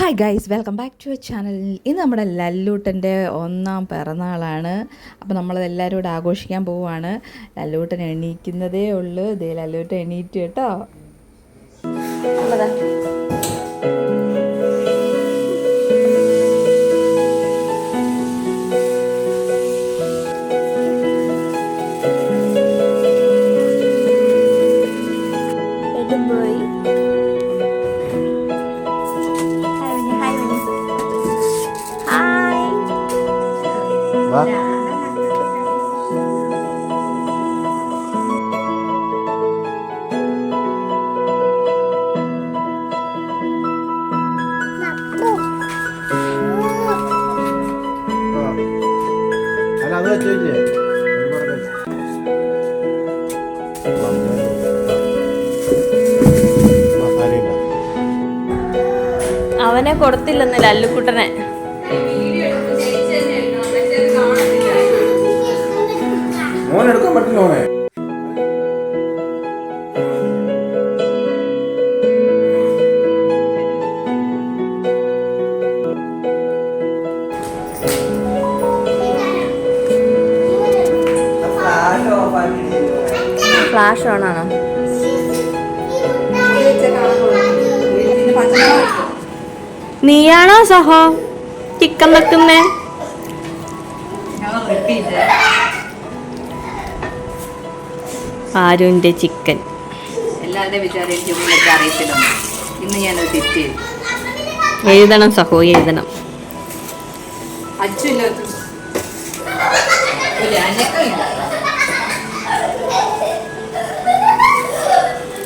Hi guys, welcome back to channel. ഇന്ന് നമ്മുടെ ലല്ലൂട്ടൻ്റെ 1ാം പിറന്നാളാണ്. അപ്പോൾ നമ്മളതെല്ലാവരും കൂടെ ആഘോഷിക്കാൻ പോവുകയാണ്. ലല്ലൂട്ടൻ എണീക്കുന്നതേ ഉള്ളൂ. ഇതേ ലല്ലൂട്ടൻ എണീറ്റ് കേട്ടോ. അവനെ കൊടുത്തില്ലെന്ന് ലല്ലുക്കുട്ടനെ. മോനെടുക്കാൻ പറ്റില്ല മോനെ. ഫ്ലാഷ് ഓൺ ആണോ? നീയാണോ സഹോ ചിക്കൻ വെക്കുന്നേ? ആരുന്റെ ചിക്കൻ എല്ലാവരുടെയും വിചാരം അറിയത്തില്ല. ഇന്ന് ഞാനത് തെറ്റ് എഴുതണം സഹോ, എഴുതണം.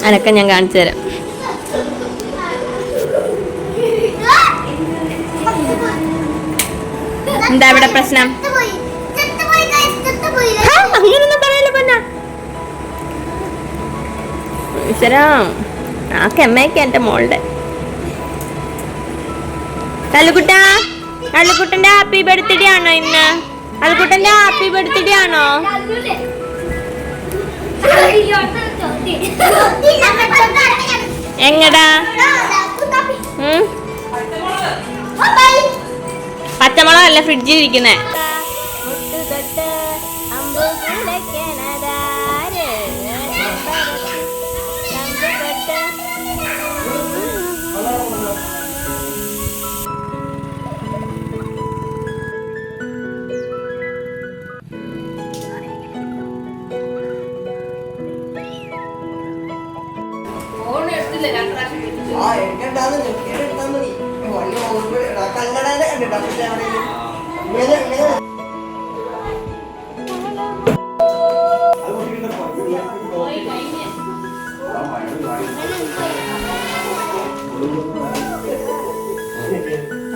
അനക്കം ഞാൻ കാണിച്ചു തരാം. എന്താ ഇവിടെ പ്രശ്നം? അങ്ങനൊന്നും പറയല്ലോ പൊന്ന. ആ കെമ്മയൊക്കെ എന്റെ മോളുടെ. ലല്ലുക്കുട്ടാ, ലല്ലുക്കുട്ടന്റെ ഹാപ്പി ബർത്ത്ഡേ ആണോ ഇന്ന്? ലല്ലുക്കുട്ടന്റെ ഹാപ്പി ബർത്ത്ഡേ ആണോ? എങ്ങടാ? പച്ചമുളകല്ല ഫ്രിഡ്ജിൽ ഇരിക്കുന്നേ.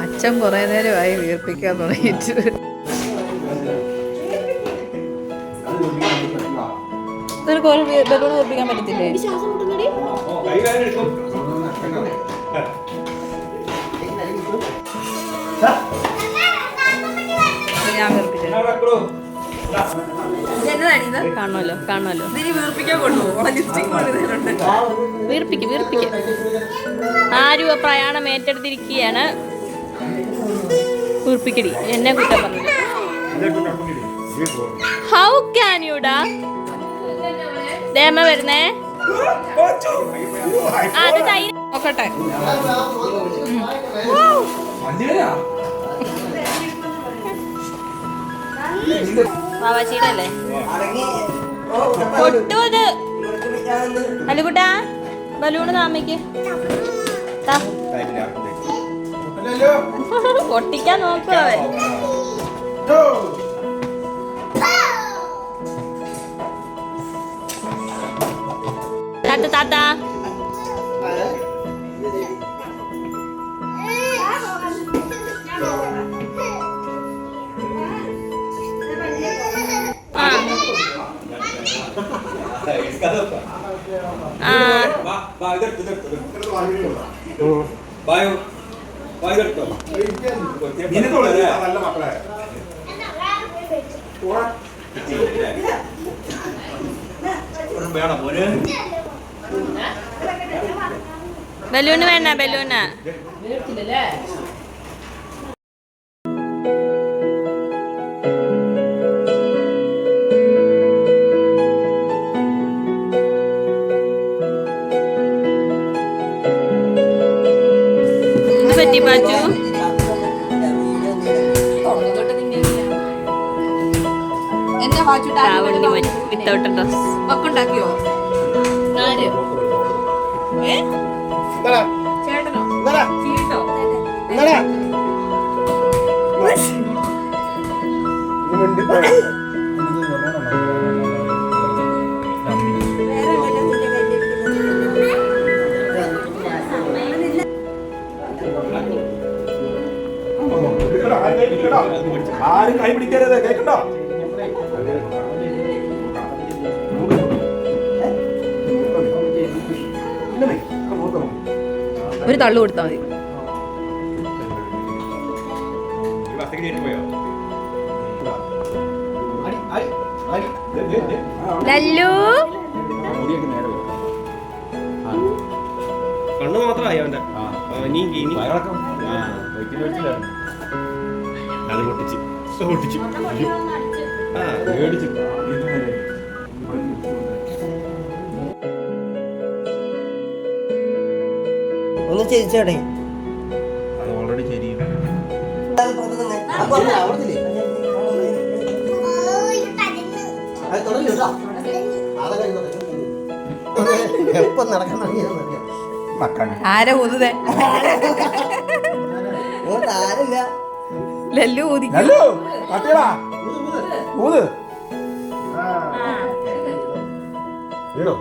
അച്ഛൻ കുറേ നേരമായി വീർപ്പിക്കാൻ തുടങ്ങിയിട്ട്. നിനക്ക് ഒരു ബലൂൺ വീർപ്പിക്കാൻ പറ്റത്തില്ലേ? ഞാൻ കാണുമല്ലോ കാണുമല്ലോ. വീർപ്പിക്ക്. ആരും പ്രയാണം ഏറ്റെടുത്തിരിക്കുകയാണ്. വീർപ്പിക്കടി, എന്നെ കുറ്റം പറഞ്ഞത്. How can യുടാ? ദേമ വരുന്നേ. അത് നോക്കട്ടെ. വാവാച്ചിയുടെ അല്ലേ പൊട്ടൂത്? അല്ലുകുട്ടാ, ബലൂണ് താമയ്ക്ക് പൊട്ടിക്കാൻ നോക്കുക. താത്ത താത്ത വേണം മോന്. ബലൂണ് വേണ്ട ബലൂണ്. ഇത് പറ്റി പാച്ചു. എന്റെ വിത്തൗട്ട് ഡ്രസ്. ഉണ്ടാക്കിയോ എന്താടാ? ചേട്ടനോ എന്താടാ? ചീട്ടോ എന്താടാ? ഇത് മിണ്ടിപ്പോയി. ആരും കൈ പിടിക്കരുത്, കേൾക്കണ്ടോ? ഒരു തള്ളു കൊടുത്താൽ മതി. ലല്ലു കണ്ണു മാത്രമായി അവന്റെ. അത് പൊട്ടിച്ച് പൊട്ടിച്ചു പേടിച്ചു. ഒന്ന് ചിരിച്ചോടെ. അത് ഓൾറെഡി ശരി. എപ്പം നടക്കാൻ ആരാ ഊതുതേ? ആരില്ല. ലല്ലു ഊതി. ഹലോ കട്ടിയടാ ഊത്. വീണോ?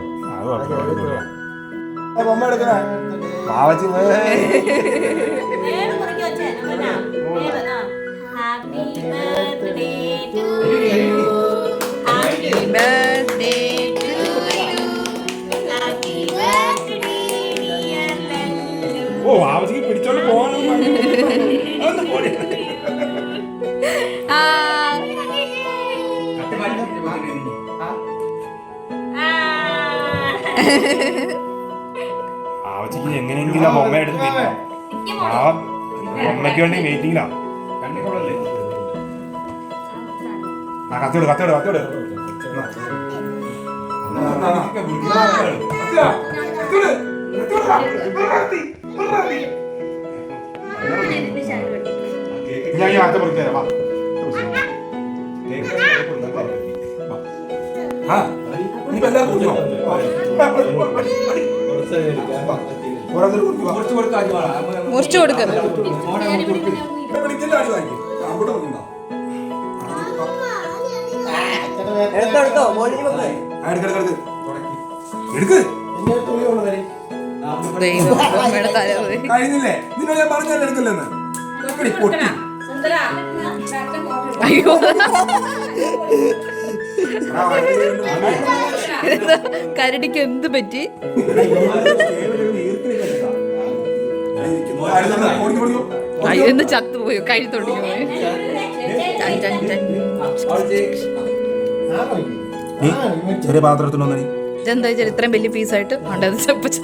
ബൊമ്മ എടുക്കണേ പാവച്ചി. ഓ പാവച്ചിക്ക് പിടിച്ചോണ്ട് പോകാനും ആവച്ചിക്ക് എങ്ങനെയെങ്കിലും ബൊമ്മ എടുത്ത് പിന്നെ പാവം ബൊമ്മയ്ക്ക് വേണ്ടി വെയിറ്റിംഗിലാ. ആ കത്തോട് കത്തോട് കത്തോട്. ഞാൻ ഈ ആറ്റ പൊറിക്കാ. വാ മുറിച്ചു കൊടുക്കുന്നു. എടുത്തോ മോളിൽ കഴിഞ്ഞില്ലേ? നിന്നോട് ഞാൻ പറഞ്ഞാൽ എടുക്കില്ലെന്ന്. അയ്യോ കരടിക്ക് എന്ത് പറ്റി? എന്ന് ചത്തുപോയോ? കഴുത്തൊടിഞ്ഞു പോയി. ചെറിയ പാത്രത്തിനൊന്നും ഇതെന്താ വെച്ചാൽ ഇത്രയും വലിയ പീസായിട്ട് ഉണ്ടത് ചെപ്പച്ച.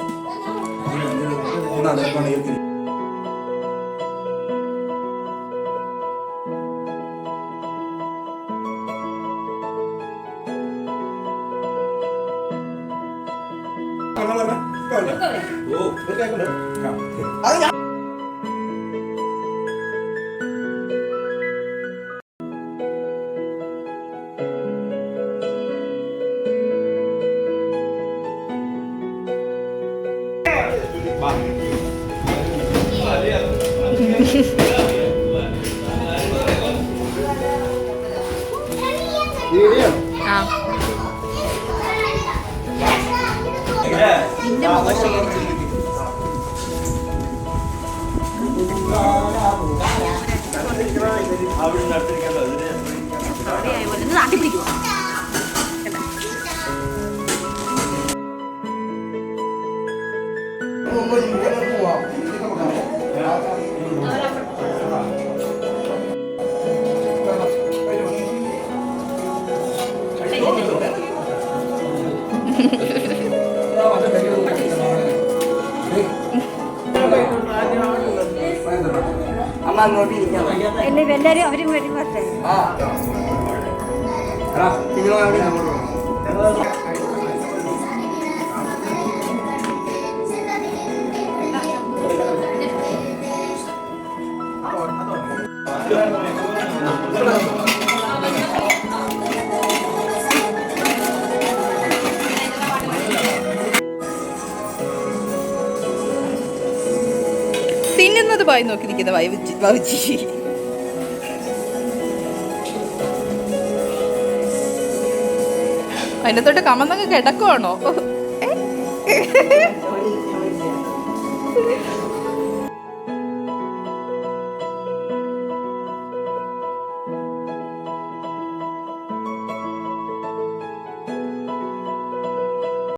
അമ്മ അങ്ങോട്ട് ഇരിക്കാം എല്ലാവരും അവരും വരും വരട്ടെ. ആ എടാ, സിനിമ അവിടെ അങ്ങോട്ട് പോ. തിന്നുന്നത് പോയി നോക്കി നിൽക്കുന്ന വൗച്ചി. അതിൻ്റെ തൊട്ട് കമന്നങ്ങ് കിടക്കുവാണോ?